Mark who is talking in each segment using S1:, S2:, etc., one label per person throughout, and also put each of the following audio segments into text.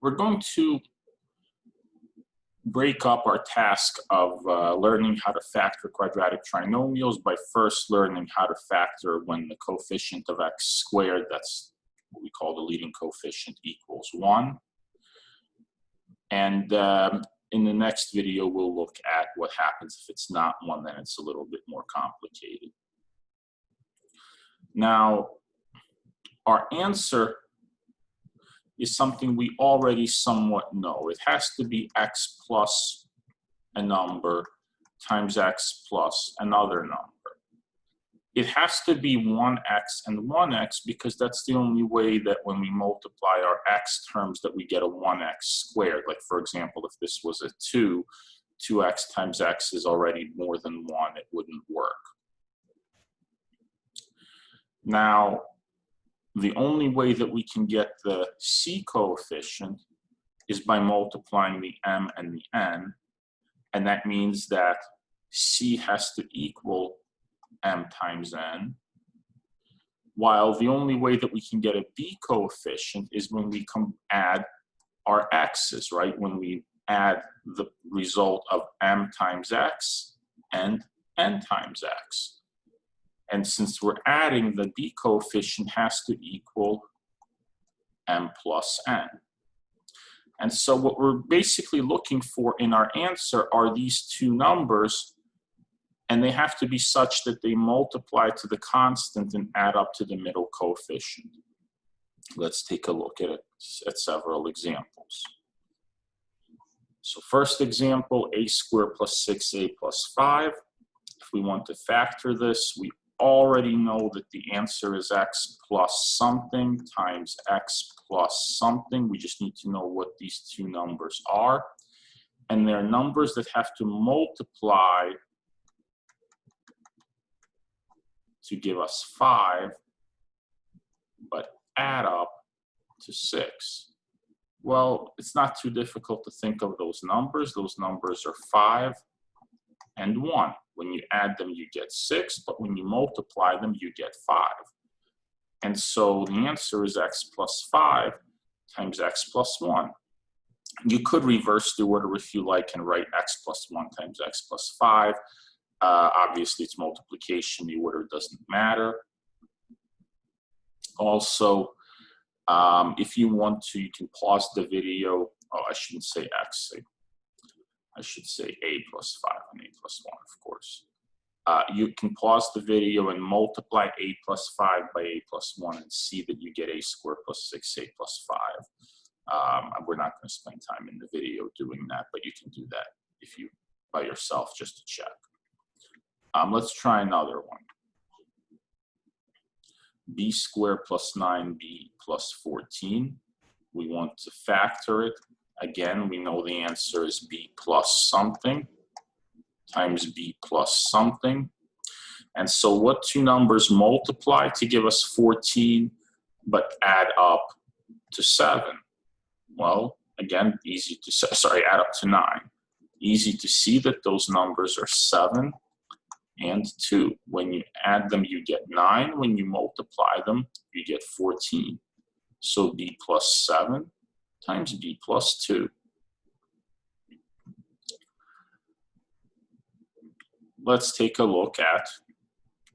S1: We're going to break up our task of learning how to factor quadratic trinomials by first learning how to factor when the coefficient of x squared, that's what we call the leading coefficient, equals 1. And in the next video, we'll look at what happens if it's not 1, then it's a little bit more complicated. Now, our answer is something we already somewhat know. It has to be x plus a number times x plus another number. It has to be 1x and 1x because that's the only way that when we multiply our x terms that we get a 1x squared. Like for example, if this was a 2, 2x times x is already more than 1, it wouldn't work. Now, the only way that we can get the c coefficient is by multiplying the m and the n, and that means that c has to equal m times n, while the only way that we can get a b coefficient is when we add our x's, right? When we add the result of m times x and n times x. And since we're adding, the b coefficient has to equal m plus n. And so what we're basically looking for in our answer are these two numbers, and they have to be such that they multiply to the constant and add up to the middle coefficient. Let's take a look at several examples. So first example, a squared plus 6a plus 5. If we want to factor this, we already know that the answer is x plus something times x plus something. We just need to know what these two numbers are. And they're numbers that have to multiply to give us 5, but add up to 6. Well, it's not too difficult to think of those numbers. Those numbers are 5 and 1. When you add them, you get 6, but when you multiply them, you get 5. And so the answer is x plus 5 times x plus 1. You could reverse the order if you like and write x plus 1 times x plus 5. Obviously, it's multiplication. The order doesn't matter. Also, if you want to, you can pause the video. Oh, I shouldn't say x. I should say a plus 5 and a plus 1, of course. You can pause the video and multiply a plus 5 by a plus 1 and see that you get a squared plus 6a plus 5. We're not going to spend time in the video doing that, but you can do that if you by yourself just to check. Let's try another one. B squared plus 9b plus 14. We want to factor it. Again, we know the answer is b plus something times b plus something. And so what two numbers multiply to give us 14 but add up to 7? Well, again, add up to 9. Easy to see that those numbers are 7 and 2. When you add them, you get 9. When you multiply them, you get 14. So b plus 7 times b plus 2. Let's take a look at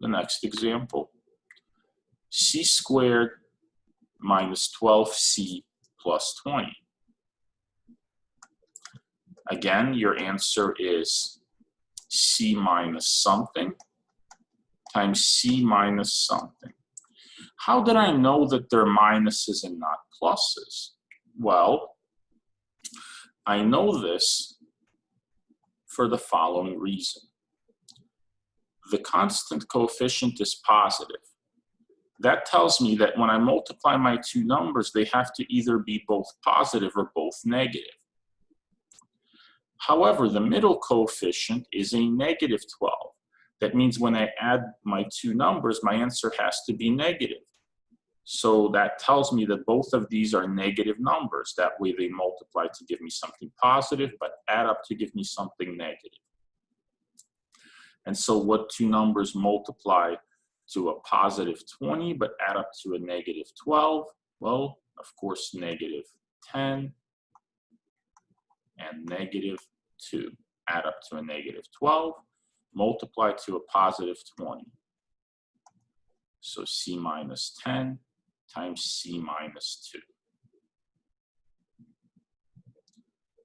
S1: the next example. C squared minus 12c plus 20. Again, your answer is c minus something times c minus something. How did I know that they're minuses and not pluses? Well, I know this for the following reason. The constant coefficient is positive. That tells me that when I multiply my two numbers, they have to either be both positive or both negative. However, the middle coefficient is a negative 12. That means when I add my two numbers, my answer has to be negative. So that tells me that both of these are negative numbers. That way they multiply to give me something positive, but add up to give me something negative. And so what two numbers multiply to a positive 20, but add up to a negative 12? Well, of course, negative 10 and negative 2. Add up to a negative 12, multiply to a positive 20. So c minus 10 times c minus 2.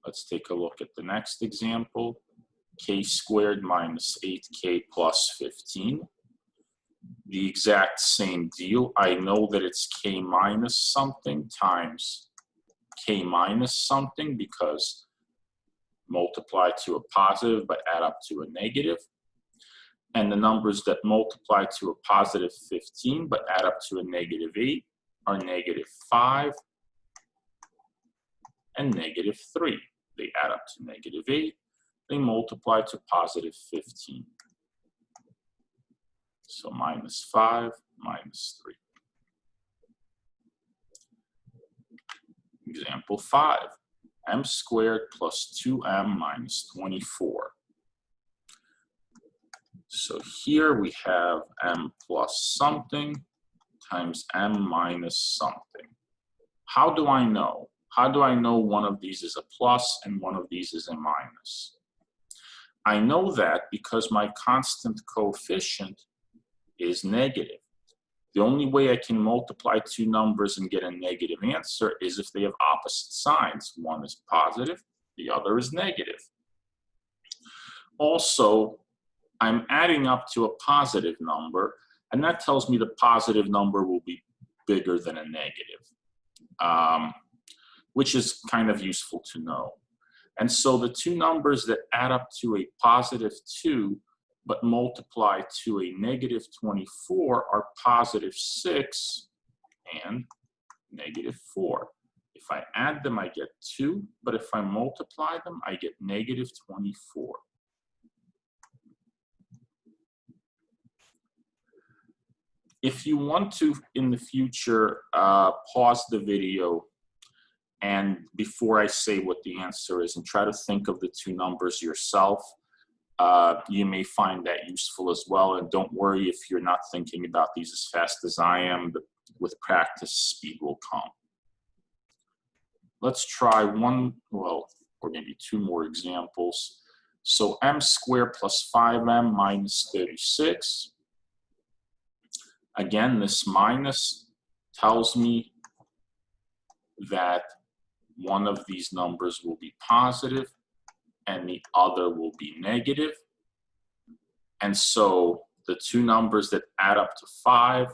S1: Let's take a look at the next example. K squared minus 8k plus 15. The exact same deal. I know that it's k minus something times k minus something because multiply to a positive but add up to a negative. And the numbers that multiply to a positive 15 but add up to a negative 8 are negative 5 and negative 3. They add up to negative 8. They multiply to positive 15. So minus 5, minus 3. Example 5. M squared plus 2m minus 24. So here we have m plus something times m minus something. How do I know? How do I know one of these is a plus and one of these is a minus? I know that because my constant coefficient is negative. The only way I can multiply two numbers and get a negative answer is if they have opposite signs. One is positive, the other is negative. Also, I'm adding up to a positive number, and that tells me the positive number will be bigger than a negative, which is kind of useful to know. And so the two numbers that add up to a positive 2 but multiply to a negative 24 are positive 6 and negative 4. If I add them, I get 2, but if I multiply them, I get negative 24. If you want to, in the future, pause the video and before I say what the answer is and try to think of the two numbers yourself, you may find that useful as well. And don't worry if you're not thinking about these as fast as I am, but with practice, speed will come. Let's try one, well, or maybe two more examples. So m squared plus 5m minus 36. Again, this minus tells me that one of these numbers will be positive and the other will be negative. And so the two numbers that add up to 5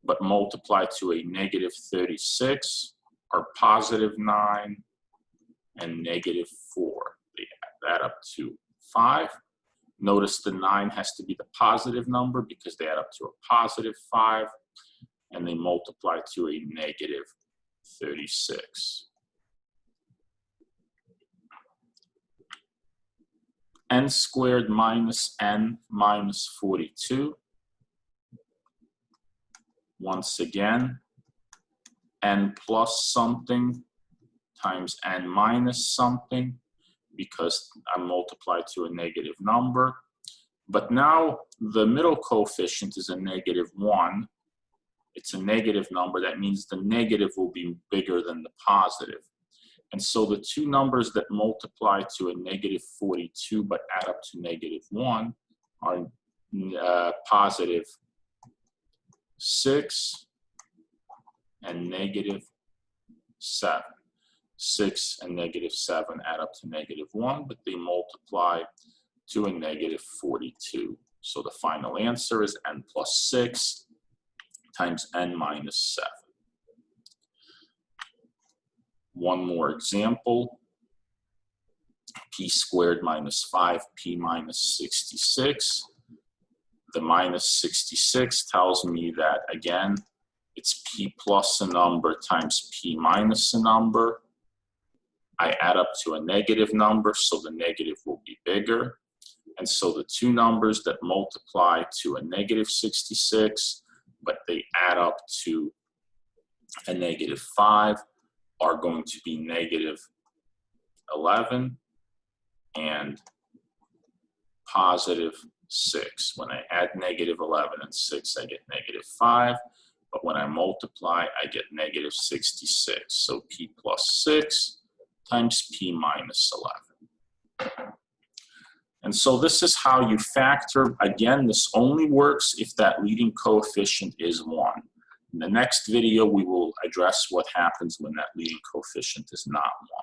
S1: but multiply to a negative 36 are positive 9 and negative 4. They add up to 5. Notice the 9 has to be the positive number because they add up to a positive 5 and they multiply to a negative 36. N squared minus n minus 42. Once again, n plus something times n minus something because I multiply to a negative number. But now the middle coefficient is a negative 1. It's a negative number. That means the negative will be bigger than the positive. And so the two numbers that multiply to a negative 42 but add up to negative 1 are positive 6 and negative 7. 6 and negative 7 add up to negative 1, but they multiply to a negative 42. So the final answer is n plus 6 times n minus 7. One more example. P squared minus 5p minus 66. The minus 66 tells me that, again, it's p plus a number times p minus a number. I add up to a negative number, so the negative will be bigger. And so the two numbers that multiply to a negative 66, but they add up to a negative 5, are going to be negative 11 and positive 6. When I add negative 11 and 6, I get negative 5. But when I multiply, I get negative 66. So p plus 6 times p minus 11. And so this is how you factor. Again, this only works if that leading coefficient is 1. In the next video, we will address what happens when that leading coefficient is not 1.